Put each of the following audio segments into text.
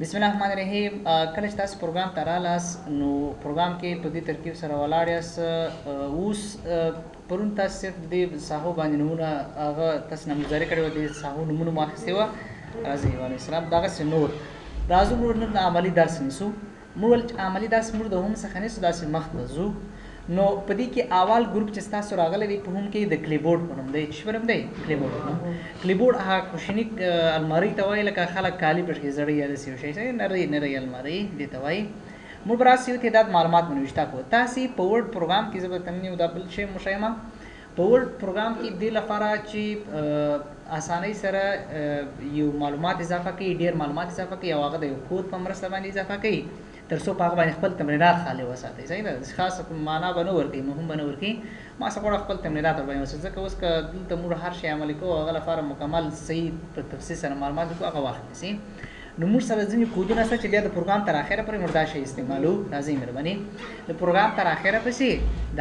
بسم الله الرحمن الرحیم. کله چې تاسو پروګرام ته رالاست نو پروګرام کې په دې ترکیب سره ولاړ یاست. اوس پرون تاسو صرف د ساحو باندې نمونه هغه تاسو نموذجي کړی و، د ساحو نمونه مو اخیستې وه. راځئ علیه السلام دغسې نور راځو نور نن عملي درس نیسو. موږ ویل چې عملي درس موږ د هم څخه نیسو، داسې مخ ته ځو. نو په دې کې اول ګروپ چې ستاسو راغلی دی په هم کې د کلیبورډ په نوم دی. څه په نوم دی؟ کلیبورډ. کلیبورډ هغه کوچني المارۍ ته وایي لکه خلک کالي پکې زړوي یا داسې یو شی نری المارۍ دې ته وایي. موږ به راسې یو تعداد معلومات مو نوشته کړو. تاسې په ورډ پروګرام کې زه به تمنیو دا بل شی مشایمه په ورډ پروګرام کې دې لپاره چې اسانۍ سره یو معلومات اضافه کوي، ډېر معلومات اضافه کوي او هغه د یو کود په مرسته باندې اضافه کوي تر څو په هغه باندې خپل تمرینات خالي وساتئ. صحیح ده؟ خاصه معنا به نه ورکوي، مهم به نه ورکوي. ما څه غواړم خپل تمرینات ورباندې وساتئ، ځکه اوس که دلته موږ هر شی عملي کوو هغه لپاره مکمل صحیح په تفصیل سره معلومات وکړو هغه وخت نیسي. نو موږ سره ځینې کودونه شته چې بیا د پروګرام تر اخره پورې موږ دا شی استعمالو. راځئ مهرباني د پروګرام تر اخره پسې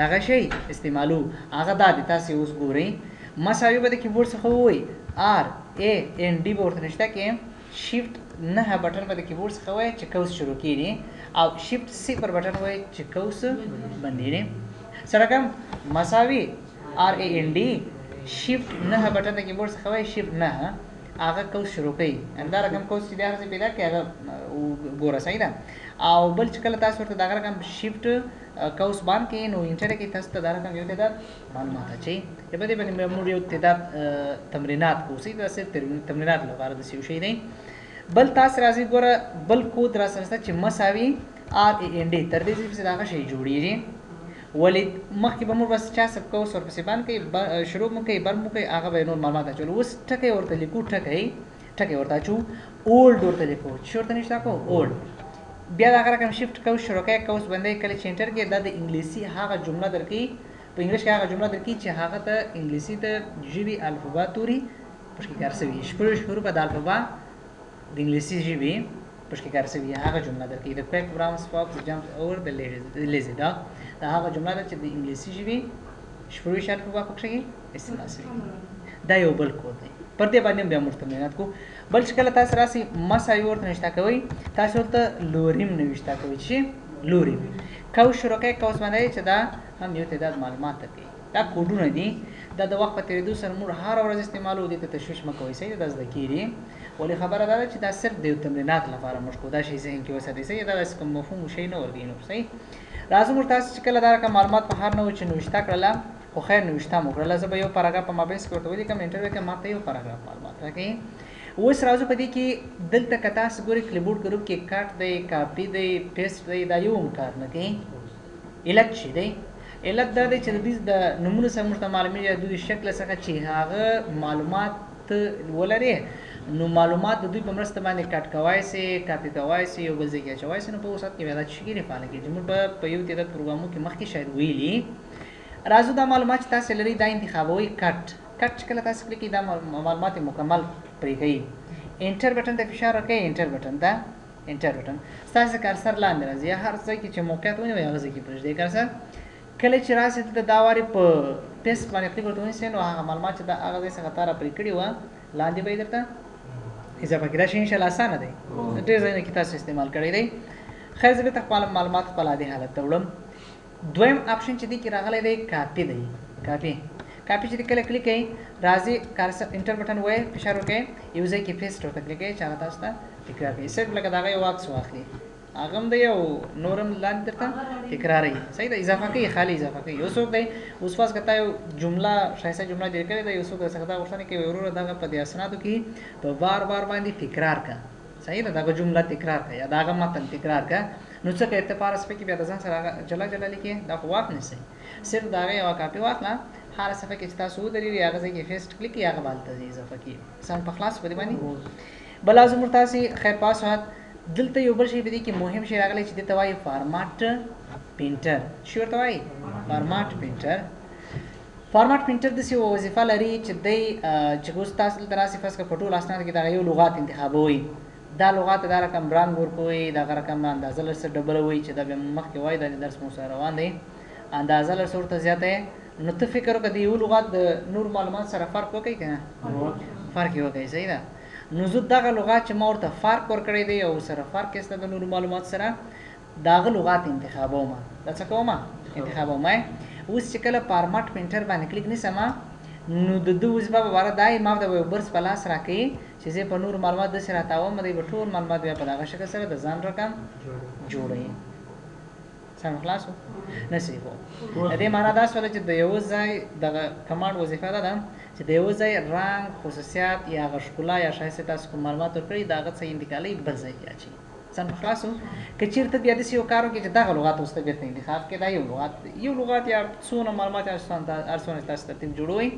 دغه شی استعمالو. هغه دا دی، تاسې اوس ګورئ مساوي به د کیبورډ څخه ووایي RAND به ورته نشته کې شیفټ 9 بټن به د کیبورډ څخه وایي چې قوس شروع کېږي او شیفټ 0 بټن وایي چې قوس بندېږي. سره کوم مساوي RAND شیفټ 9 بټن د کیبورډ څخه وایي شیفټ 9 هغه قوس شروع کوي. دا رقم قوس چې دی هغه پیدا کړي هغه ګوره. صحیح ده؟ او بل چې کله تاسو ورته دغه رقم شیفټ قوس باندې کې نو انټر کې تاسو ته دا رقم یو تعداد معلومات اچي. په دې باندې موږ یو تعداد تمرینات کوو. صحیح ده؟ صرف تمرینات لپاره د یو شی دی. بل تاسو راځي ګوره بل کود را سره چې مساوي RAND تر دې چې دغه شی جوړیږي. ولې مخکې به موږ بس چا سب قوس ورپسې باندې کوي، شروع مو کوي، بر مو کوي، هغه به نور معلومات اچول. اوس ټکی ورته لیکو، ټکی ورته اچو، اولډ ورته لیکو. چې ورته نشته کو اولډ. بیا دغه رقم شیفټ قوس شروع کوي، قوس بندوي. کله چې انټر کې دا د انګلیسي هغه جمله درکوي، په انګلیش کې هغه جمله درکوي چې هغه ته انګلیسي ته ژبې الفبا توري پشکې کار شوي. شپږ حروف د الفبا د انګلیسي ژبې پشکې کار شوي هغه جمله درکوي. د کویک براونز فاکس جمپ اوور د لیزي ډاګ دا هغه جمله ده چې د انګلیسي ژبې شپږ الفبا پکې استعمال شوي. دا یو بل کود دی. پر دې باندې بیا موږ تمرینات کوو. بل چې کله تاسو راسئ مساوي ورته نشته کوئ، تاسو ورته لوریم نوشته کوئ. چې لوریم قوس شروع کوي، قوس باندې چې دا هم یو تعداد معلومات کوي. دا کودونه دي. دا د وخت په تېرېدو سره موږ هر ورځ استعمالو. دې ته تشویش مه کوئ. صحیح ده؟ دا زده کېږي. ولې خبره دا ده چې دا صرف د یو تمرینات لپاره موږ کوو. دا شی ذهن کې وساتئ. صحیح ده؟ داسې کوم مفهوم شی نه ورکوي. نو صحیح راځو موږ تاسو چې کله دا رقم معلومات په هر نوع چې نوشته کړله خو خیر نوشته مو کړله، زه به یو پاراګراف په مابینځ کې ورته ولیکم، انټرویو کې ماته یو پاراګراف معلومات راکوي. اوس راځو په دې کې دلته که تاسو ګورئ کلیبورډ ګروپ کې کټ دی، کاپي دی، پیسټ دی، دا یو هم کار نه کوي. علت څه دی؟ علت دا دی چې د دې د نومونو سره موږ ته معلومېږي د دوی شکل څخه چې هغه معلومات ولري نو معلومات د دوی په مرسته باندې کټ کوای سي، کاپي کوای سي، یو بل ځای کې اچوای سي. نو په اوس وخت کې بیا دا څه کېږي فعاله کېږي. موږ په یو تعداد پروګرامو کې مخکې شاید ویلي. راځو دا معلومات چې تاسو لرئ دا انتخابوئ. کټ چې کله تاسو کلیک کړئ دا معلومات مکمل پرې کوي. انټر بټن ته فشار وکړئ. انټر بټن ستاسو کرسر لاندې راځي. یا هر ځای کې چې موقعیت ونیوئ هغه ځای کې پرېږدئ کرسر. کله چې راسئ ته دا وارې په پیسټ باندې کلیک ورته ونیسئ نو هغه معلومات چې دا هغه ځای څخه تا را پرې کړي وه لاندې به یې درته اضافه کړي. دا شی انشاءالله اسانه دی، ډېر ځایونه کې تاسو استعمال کړی دی. خیر زه بېرته خپل معلومات خپل عادي حالت ته وړم. دویم آپشن چې دی کې راغلی دی کاپي دی. کاپي چې کله کلیک کوئ راځي کارسر انټر بټن وایي فشار وکړئ، یو ځای کې پیسټ ورته کلیک کوئ چې هغه تاسو ته تکرار کوي. صرف لکه د هغه یو عکس واخلي هغه هم دی او نور هم لاندې درته تکراروي. صحیح ده؟ اضافه کوي، خالي اضافه کوي. یو څوک دی اوس فرض که تا یو جمله ښایسته جمله جوړ کړې ده، یو څوک درڅخه دا غوښتنه کوي وروره دغه په دې اسنادو کې په بار باندې تکرار کړه. صحیح ده؟ دغه جمله تکرار کړه یا دغه متن تکرار کړه. نو څه کوي ته په هره صفحه کې بیا د ځان سره جلا لیکې دا خو واک نیسئ. صرف د هغې یوه کاپي واخله، هره صفحه کې چې تاسو ودرېږي هغه ځای کې پیسټ کلیک کړئ هغه به هلته ځي اضافه کړي. سم په خلاص په دې باندې. بل لازم موږ تاسې خیر پاس وخت دلته یو بل شی په دې کې مهم شی راغلی چې دې ته وایي فارماټ پینټر. څه ورته وایي؟ فارماټ پینټر. فارماټ پینټر داسې یوه وظیفه لري چې دی چې اوس تاسو دلته راسئ فرض کړه په ټولو اسنادو کې دغه یو لغات انتخابوئ. دا لغات دا رقم برانډ ورکوئ، دغه رقم اندازه لږ څه ډبلوئ چې دا بیا مخکې وایي دا درس مو سره روان دی. اندازه لږ څه ورته زیاته نو ته فکر وکړه د یو لغات د نور معلومات سره فرق وکړئ که نه؟ فرق یې وکړئ. صحیح ده؟ نو زه دغه لغات چې ما ورته فرق ورکړی دی او سره فرق یسته د نورو معلومات سره دغه لغات انتخابوم دا څه کوم انتخابوم اوس چې کله فارمټ پرنټر باندې کلیک نیسم نو د دوه وظیفه په اړه دای ما د ویب برس په لاس راکې چې زه په نور معلومات د سره تاوم د ټول معلومات په دغه شکل سره د ځان رقم جوړوي سم خلاصو نسی خو دې معنا دا سول چې د یو ځای د کمانډ وظیفه ده چې د یو ځای رنگ خصوصیات یا غشکولا یا شایسته تاسو کوم معلومات ورکړي دا څه انتقالي بل ځای کې اچي سم خلاصو که چیرته بیا د سیو کارو کې چې دغه لغات اوسته بیرته انتخاب کې دا یو لغات یا څونه معلومات ارسونه تاسو ترتیب جوړوي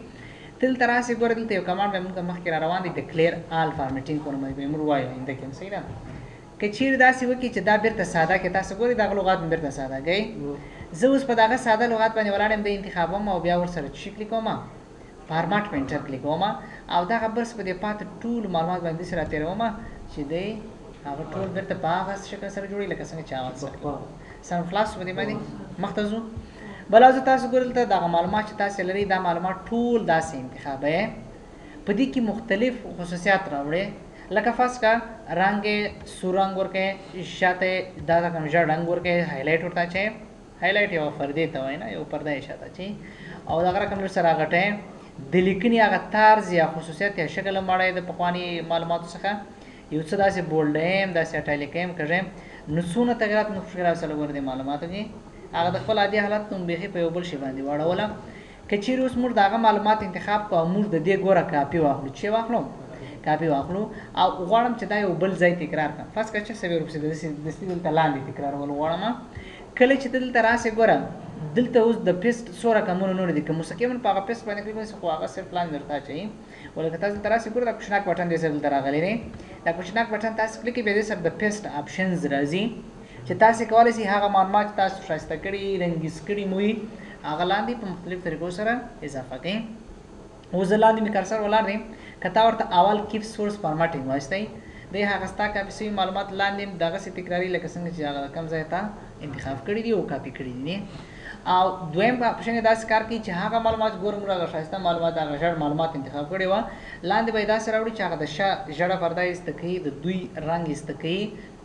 تل تراسه ګور دلته یو کمانډ به موږ مخکې را روان دي ډیکلیئر آل فارمیټینګ کوم به موږ وایو انده کې صحیح ده که چیر داسې وکړي چې دا بیرته ساده کې تاسو ګوري دغه لغات بیرته ساده گئی زه اوس په دغه ساده لغات باندې ولاړم د انتخابوم او بیا ورسره چی کلیک کوم فارمټ پرنټر کلیک کوم او دا خبرس په دې پات ټول معلومات باندې سره تیروم چې دی هغه ټول بیرته په هغه شکل سره جوړي لکه څنګه چې اول سره سم خلاص ودی باندې مختزو بلازو تاسو ګورل ته دغه معلومات چې تاسو لري دا معلومات ټول داسې انتخابه په دې کې مختلف خصوصیات راوړي لکه فرض کا رنگ سورنگ ورکه شاته دا کوم ژړ رنگ ورکه هایلایټ ورته چي هایلایټ یو پردې ته وای نه یو پردې شاته چي او دا رقم سره غټه د لیکنې هغه طرز یا خصوصیت یا شکل مړې د پخوانی معلوماتو څخه یو څه داسې بولډ داسې اټالیکم کړم نو څونه تغیرات مخکې سره ور دي معلوماتو دي هغه د خپل عادي حالت نوم به په یو بل شی باندې واړوله کچیر اوس موږ دغه معلومات انتخاب کوو موږ د دې ګوره کاپی واخلو چې واخلو کاپی واخلو او غواړم چې دا یو بل ځای تکرار کړم فرض کړه چې سوي روپسې د دې دلته لاندې تکرار ول غواړم کله چې دلته راسه ګوره دلته اوس د پیست سوره کومونه نور دي کوم څه کې په پیست باندې کلیک وکړو هغه صرف لاندې درته چي ولکه تاسو تراسه ګوره د کوشناک بٹن دې سره دلته راغلی نه دا کوشناک بٹن تاسو کلیک به دې سره د پیست آپشنز راځي چې تاسو کولای شئ هغه معلومات تاسو شایسته کړي رنګیز کړي موي هغه لاندې په مختلف طریقو سره اضافه کړئ او لاندې می کرسر ولر دی کته ورته اول کیپ سورس فارمټینګ وایستای د هغه ستا کاپی سوي معلومات لاندې دغه سي تکراری لکه څنګه چې هغه کم ځای ته انتخاب کړی دی او کاپی کړی دی او دویم اپشن داس کار کوي چې هغه معلومات ګورم راغلی شایسته معلومات هغه ژړ معلومات انتخاب کړی و لاندې به دا سره وړي چې هغه د ژړه پرده استکی د دوی رنگ استکی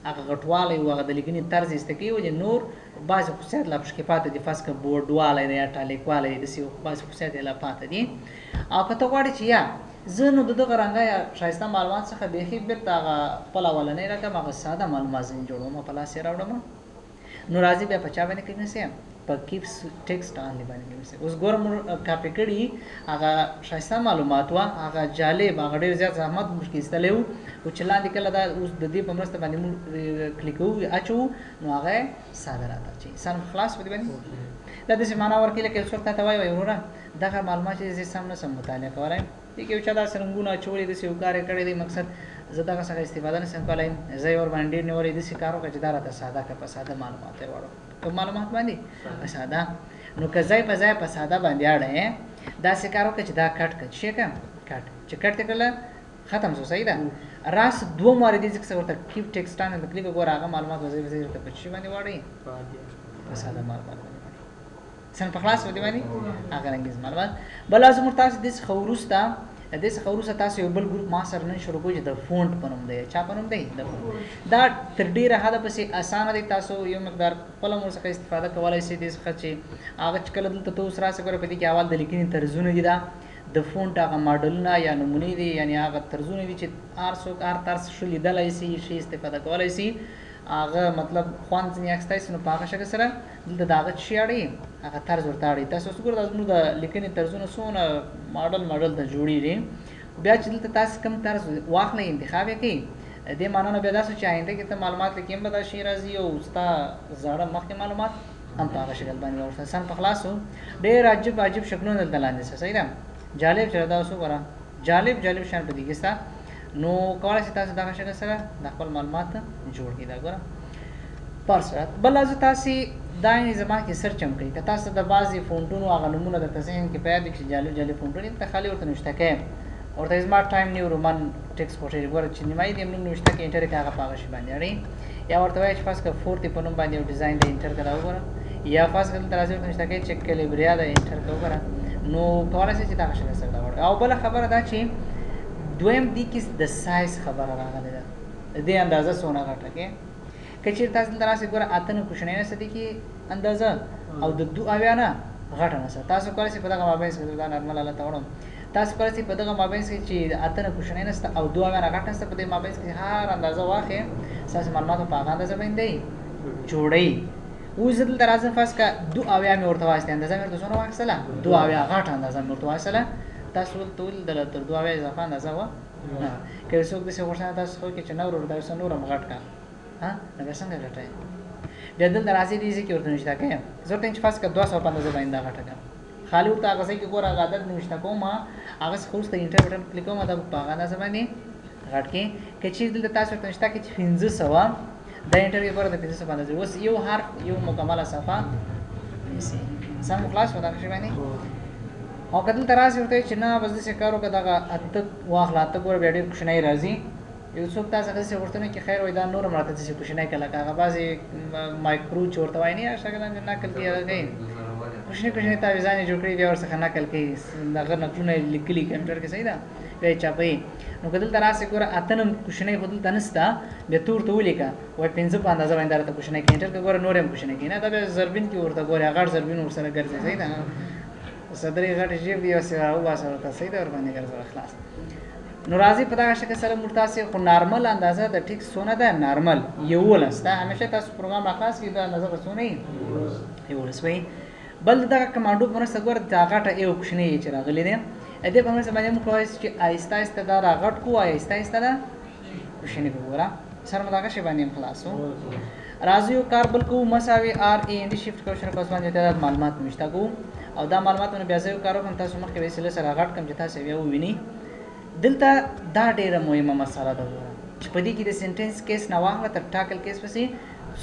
هغه غټواله او هغه د لیکنې طرز استکی او نور بعض خصوصیات لا پښکې پاتې دي فاسکه بورډواله یا ټالیکواله د سی بعض خصوصیات لا پاتې دي او کته غواړي چې یا زه نو دغه رنګه یا شایسته معلومات څخه به هیڅ بیرته هغه خپل ولنې رقم هغه ساده معلومات زین جوړوم په لاس راوړم نو راځي بیا په چا باندې کې نسیم په کیپس ټیکسټ باندې باندې اوس ګورم کاپی کړي هغه شایسته معلومات وا هغه جالب هغه ډیر زیات زحمت مشکل استلو او چلاندې کله دا اوس د دې په مرسته باندې کلیکو اچو نو هغه ساده راځي چې سم خلاص ودی باندې دا د سیمانه ورکې لکه څو ته وای وروره دغه معلومات چې سم نه سم مطالعه کولای دي کې چې دا سرنګونه چولې د سیو کار کړي دی مقصد زداګه څخه استفاده نه سم کولای زې ور باندې نه ورې د سې کارو کې دا راته ساده کا په ساده معلومات وړو کوم معلومات باندې ساده نو که ځای په ځای په ساده باندې اړه دا سې کارو کې دا کټ شي کټ چې کټ کړل ختم شو صحیح ده راس دوه موارد دي چې ورته کیپ ټیکسټان د کلیک وګوره هغه معلومات وځي ته په شي باندې وړي په ساده معلومات سن په خلاص ودی باندې هغه رنګیز معلومات بل لازم تاسو د خورستا د خورستا تاسو یو بل ګروپ ما سره نن شروع کوی د فونټ پنوم دی چا پنوم دی دا تر ډیره حد پسې اسانه دی تاسو یو مقدار خپل مور څخه استفاده کولای شئ د څه چې هغه کله دلته تاسو سره سره په دې کې اول د لیکنې طرزونه دي دا د فونټ هغه ماډلونه یا نمونه دي یعنی هغه طرزونه دي چې ار طرز شو لیدلای شي استفاده کولای شي هغه مطلب خوان ځنی اکستایس نو پاګه شګه سره دلته داغه شیاړي هغه طرز ورته اړي تاسو وګورئ تاسو نو د لیکنې طرزونه سونه ماډل ته جوړیږي بیا چې دلته تاسو کوم طرز واخلې انتخاب کړئ دې معنی نه بیا تاسو چې آینده کې ته معلومات لیکم به دا شی راځي او ستا زړه مخکې معلومات هم پاګه شګل باندې ورته سن په خلاصو ډېر عجیب شکلونه دلته لاندې صحیح ده جالب چې دا اوسو ګره جالب شان په دې کې ستا نو کولای شئ تاسو دا شګه سره د خپل معلومات جوړ کړئ دا ګره پرسات بل از تاسو دایني زما کې سرچ هم کوي که تاسو د بازي فونټونو هغه نمونه د تسهین کې پیدا کې جالب فونټونه ته خالي ورته نشته کې ورته سمارټ ټایم نیو رومان ټیکس کوټې ګور چې نیمای دې موږ نشته کې انټر کې هغه پاغه شي باندې اړي یا ورته وایي چې پاس کا 40 په نوم باندې ډیزاین د انټر کړه وګوره یا پاس کله ترازو نشته کې چک کلیبریا د انټر وګوره نو کولای شي چې دا شي سره دا او بل خبره دا چې دویم دی کې د سایز خبره راغلی ده د دې اندازه څونه غټه کې که چېرې تاسو دلته راسئ ګوره اته نه کوچنی نسته دي کې اندازه او د 2 اویا نه غټه نسته تاسو کولی شئ په دغه مابینځ کې دا نارمل حالت ته وړم تاسو کولی شئ په دغه مابینځ کې چې اته نه کوچنی نسته او 2 اویا نه غټ نسته په دې مابینځ کې هر اندازه واخلئ ستاسو معلومات په هغه اندازه باندې جوړئ اوس زه دلته راځم فرض که 2 اویا مې ورته واخیستې اندازه مې ورته څومره واخیستله 2 اویا غټه اندازه مې ورته واخیستله تاسو ولته ولیدله تر 2 اویا اضافه اندازه وه که څوک داسې غوښتنه تاسو وکړي چې نه ورور دا اوس نور هم غټ کړه نو بیا څنګه غټوې بیا دلته راځئ دې ځای کې ورته نوشته کوئ زه ورته چې فرض که 200 په اندازه باندې دا غټه کړم خالي ورته هغه ځای کې ګوره هغه عدد نوشته کوم هغسې خو وروسته انټر بټن کلیک کوم دا په هغه اندازه باندې غټ کړي که چېرې دلته تاسو ورته نوشته کړئ چې 500 دا انټر کې ګوره د 500 په اندازه اوس یو حرف یو مکمله صفحه نیسي سم خلاص شو دغه شی باندې او که دلته راسي ورته چې نه بس داسې کار وکړه دغه اته واخله اته ګوره بیا ډېر کوچنی راځي یو څوک تاسو داسې غوښتنه کې خیر وای دا نور هم راته داسې کوچنی کړه لکه هغه بعضې مایکرو چې ورته وایي نه شکله نقل کوي هغه کوي کوچني کوچني تعویضان یې جوړ کړي بیا ورڅخه نقل کوي دغه نقلونه یې لیکلي کمپیوټر کې صحیح ده بیا یې چاپوي نو که دلته راسې ګوره اته نه کوچنی خو دلته نشته بیا تو ورته ولیکه وایي 5 په اندازه باندې راته کوچنی کوي انټر که ګوره نور هم کوچنی کوي نه دا بیا زربین کې ورته ګورې غټ زربین ورسره ګرځي صحیح ده صدرې غټې جیب دی اوس وباسه ورته صحیح ده ورباندې ګرځوه خلاص نو راځي په دغه شکل سره موږ تاسې خو نارمل اندازه د ټیک څونه ده نارمل 11 دا همیشه تاسو پروګرام راخلاص کړئ دا اندازه به څونه وي 11 وي بل دغه کمانډو په مرسته ګوره دا غټه یو کوچنی چې راغلی دی دې په مرسته باندې موږ کولی شو چې آهسته آهسته دا راغټ کړو آهسته آهسته دا کوچنی کړو ګوره سر مو دغه شی باندې هم خلاصو راځو یو کار بل کوو مساوي آر ای ان دي شیفټ کوشن په باندې تعداد معلومات نوشته کوو او دا معلوماتونه بیا زه یو کار وکړم تاسو مخکې به یې سره غټ کړم چې تاسو بیا ووینئ دلته دا ډیره مهمه مسله ده چې په دې کې د سنټنس کیس نه واخله تر ټاکل کیس پسې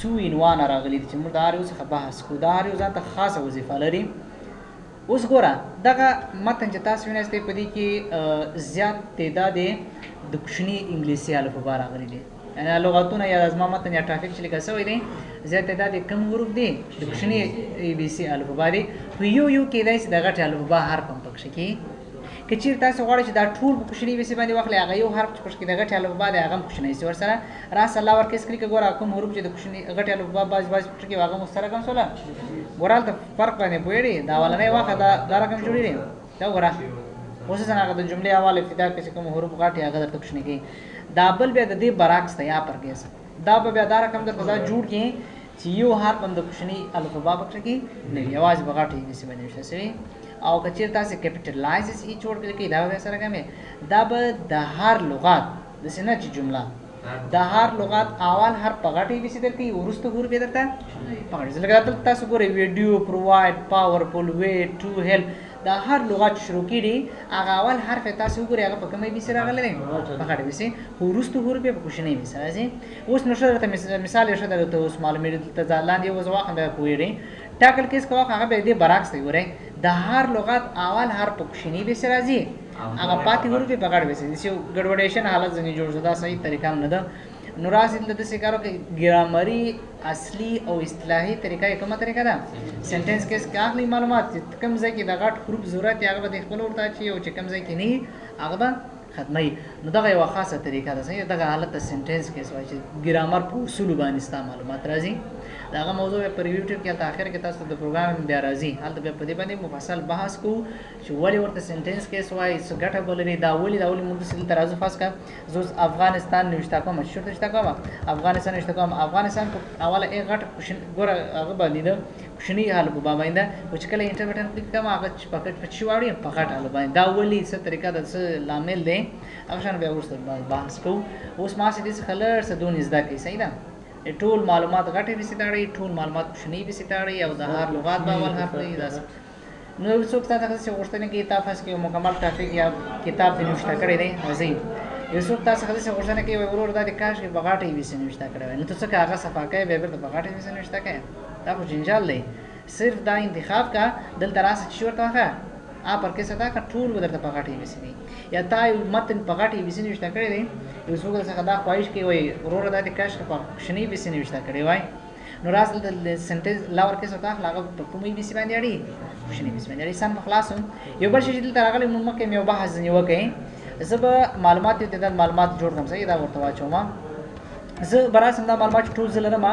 څو عنوانه راغلي دي چې موږ د هر یو څخه بحث کوو دا هر یو ځان ته خاصه وظیفه لري اوس ګوره دغه متن چې تاسو وینئ په دې کې زیات تعداد د کوچني انګلیسي الفبا راغلي دي یعنې لغتونه یا زما متن یا ټرافیک چې لیکل شوی دی زیات تعداد کم حروف دي د کوچني ای بي سي الفبا دي خو یو یو کیدای شي د غټ الفبا حرف هم پکښې کې که چېرې تاسو غواړئ چې دا ټول په کوچني ویسي باندې واخلئ هغه یو حرف چې پکښې د غټې الفبا دی هغه هم کوچنی شي ورسره راس الله ورکیس کړي که ګوره کوم حروف چې د کوچني غټې الفبا بعض پکښې کې هغه مشترک هم شوله ګوره هلته فرق باندې پوهېږئ دا اولنی واخله دا رقم جوړېږي دا وګوره خصوصا هغه د جملې اول ابتدا کې چې کوم حروف غټ هغه درته کوچني کوي دا بل بیا د دې برعکس دی یا پرګیس دا به بیا دا رقم درته دا جوړ کړي چې یو حرف هم د کوچني الفبا پکښې کې نه وي یوازې به غټې ویسي باندې ویشته شوي او که چېرې تاسې کیپیټلایزز ای جوړ کړئ دا به سره کومې دا به د هر لغات داسې نه چې جمله د هر لغات اول حرف په غټې ویسي درکوي وروسته حروف یې درته په غټې لکه دلته تاسو ګورئ ویډیو پرووایډ پاورفول وے ټو هیلپ دا هر لغات شروع کړي هغه اول حرف یې تاسو وګورئ هغه په کومې ویسي راغلی دی په غټې ویسي خو وروسته حروف یې په کوچنۍ ویسي راځي اوس نو ښه درته مثال یې ښه درته اوس معلومېږي دلته لاندې یو واخلم بیا پوهېږئ ټاکل کیس که واخله هغه بیا دې برعکس دی ګورئ د هر لغت اول حرف په کوچنۍ ویسي راځي هغه پاتې حروف یې په غټ ویسي داسې یو ګډوډیشن حالت ځینې جوړ شو دا صحیح طریقه هم نه ده نو راسې دلته داسې کار وکړئ ګرامري اصلي او اصطلاحي طریقه یې کومه طریقه ده سنټنس کیس کې اخلي معلومات چې کوم ځای کې د غټ حروف ضرورت یې هغه به د خپل ورته اچوي او چې کوم ځای کې نه وي هغه به ختموي نو دغه یوه خاصه طریقه ده صحیح دغه حالت ته سنټنس کیس وایي چې ګرامر په اصولو باندې ستا معلومات راځي د هغه موضوع پر یوټیوب کې هلته اخر کې تاسو د پروګرام بیا راځي هلته بیا په دې باندې مفصل بحث کوو چې ولې ورته سنټنس کیس وایي څه ګټه به لري دا ولې موږ داسې دلته راځو فرض کړه زه اوس افغانستان نوشته کوم شورت نوشته کوم افغانستان نوشته کوم افغانستان په اوله یې غټ ګوره هغه باندې ده کوچني الفبا باندې خو چې کله انټر بټن کلیک کوم هغه په چی واړوي په غټ الفبا باندې دا ولې څه طریقه ده څه لامل دی هغه شان بیا وروسته بحث کوو اوس ما چې داسې ښه لږ څه دون زده کړئ صحیح ده ټول معلومات غټې ویسي تاړئ ټول معلومات کوچنۍ ویسي تاړئ او د هر لغات به اول حرف دی داسې نو څوک تا ته چې غوښتنه کوي تا فرض کړئ مکمل ټاپک یا کتاب دې نوشته کړی دی راځئ یو څوک تاسو څخه غوښتنه کوي ورور دا د کاش کې په غټې ویسي نوشته کړی وای نو ته څه که هغه صفحه کوې بیا بېرته په غټې ویسي نوشته کوې دا خو جنجال دی صرف دا انتخاب کا دلته راسه چې ورته واخله پر کې ستا کا ټول ودرته په غټې ویسي دي یا تا یو متن په غټې ویسي نوشته کړی دی یو څوک څخه دا خواهش کوي وای وروره دا د کاش کې په کوچنۍ ویسي نوشته کړی وای نو راځه د سنټنس لاور کې ستا هغه په کومې ویسي باندې اړي کوچنۍ ویسي باندې اړي سم خلاصو یو بل شی دلته راغلی موږ مخکې یو بحث ځنې وکړئ زه به معلومات یو تعداد معلومات جوړ کړم صحیح دا ورته واچوم زه براسم دا معلومات ټول زه لرم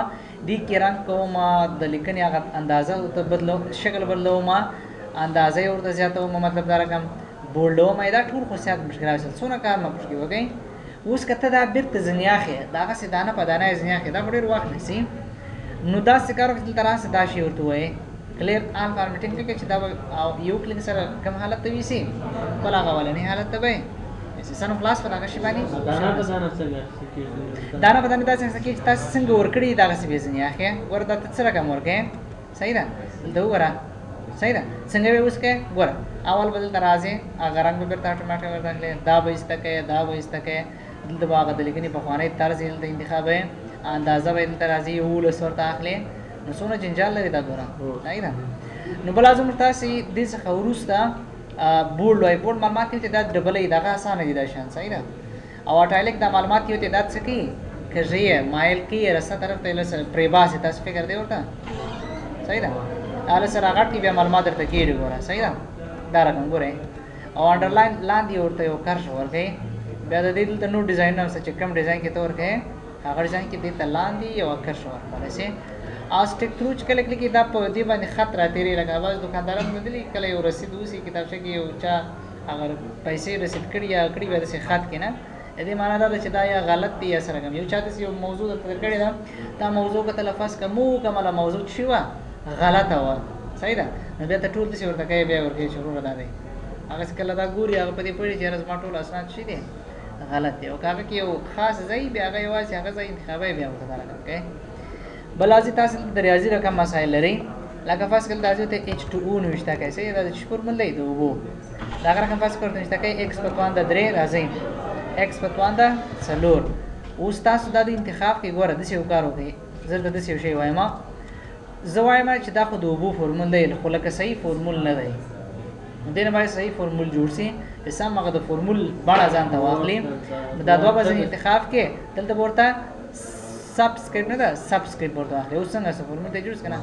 دې کې رنګ کوم د لیکنې هغه اندازه ورته بدلو شکل بدلوم اندازه یې ورته زیاتوم مطلب دا رقم بولډوم دا ټول خصوصیات مشکل راځي څونه کار نه پکې وګورئ اوس کته دا بیرته ځنیاخه داغه سي دانه په دانه ځنیاخه دا ډېر وخت نسی نو دا سکارو چې تر اسه دا شی ورته وای کلیر ان فارمیټینګ کې چې دا یو کلینګ سره کوم حالت ته ویسي بل هغه ولني حالت ته وای سن کلاس په دغه شی باندې دانه په دانه څنګه دا څنګه کې تاسو څنګه ورکړی دغه سی ځنیاخه ورته څه رقم ورکې صحیح ده دا وګوره صحیح ده څنګه به اوس کې ګوره اول بدل ترازه اگر رنگ به تر ټماټر ورته دا به استکه دا به استکه دلته باغ د لیکنې په خوانې طرز د انتخاب اندازه به ترازه یو لسور تاخله نو څونه جنجال لري دا ګوره صحیح ده نو بل لازم تاسو دې څخه ورسته بورډ وای بورډ معلومات کې دا ډبل ای دغه اسانه دي دا شان صحیح ده او اټایلیک دا معلومات کې دا څه کی کژې مایل کې رسته طرف ته لسه پریباس تاسو فکر دی ورته صحیح ده اله سره هغه ټي بیا معلومات درته کېږي ګوره صحیح ده دا رقم ګوره او انډرلاین لاندې ورته یو کرښ ورکې بیا د دې دلته نو ډیزاین نو څه کوم ډیزاین کې تور کې هغه ډیزاین کې دې لاندې یو کرښ ورکړل شي اس ټیک تروچ کله کله کې دا په دې باندې خط را تیری لګا واز دکاندارانو نه دي کله یو رسید وسی کتابچه کې یو چا اگر پیسې رسید کړی یا کړی به د خط کې نه دې معنا دا چې دا یا غلط دی یا سره کوم یو چاته یو موضوع درته کړی دا موضوع کو تلفظ کومو کومه موضوع شي وا غلطه و صحیح ده نو بیا ته ټول څه ورته کوي بیا ورته شروع را دی هغه کله دا ګوري هغه په دې پړي چې راز ما ټول اسناد شي دي غلط دی او هغه کې یو خاص ځای بیا هغه یوازې هغه ځای انتخابي بیا ورته راغلی بلازي تاسو د ریاضي رقم مسائل لري لکه فرض کړئ دا ته H2O نوښته کوي دا چې فورمول دی دوه دا رقم فرض کړئ نوښته کوي x په توان د 3 راځي x په توان د 4 اوس تاسو د انتخاب کې ګوره د څه وکړو کې زر د څه شی وایم زه وایم چې دا خو د وبو فورمول دی خو لکه صحیح فورمول نه دی دینه باندې صحیح فورمول جوړ شي اسام هغه د فورمول باندې ځان ته واخلي دا دوه به انتخاب کې دلته ورته سبسکرایب نه ده سبسکرایب ورته واخلي اوس څنګه فورمول ته جوړ کنه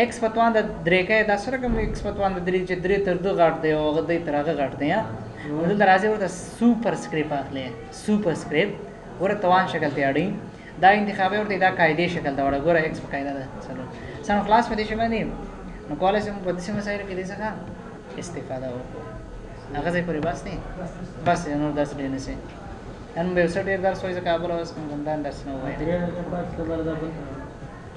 x په توان د 3 کې دا سره کوم x په توان د 3 چې 3 تر 2 غټ دی او هغه د تر هغه غټ دی دلته راځي ورته سوپر سکرایب اخلي سوپر سکرایب ورته توان شکل ته اړین دا انتخاب ورته دا قاعده شکل دا وګوره x په قاعده ده چلو سم خلاص پدې شمه دي نو کالج هم په دې مسایل کې دې څنګه استفاده وکړو هغه ځای پورې بس نه بس نو درس دې نه سي ان به وسټ ډیر درس وایي کابل اوس کوم درس نه وایي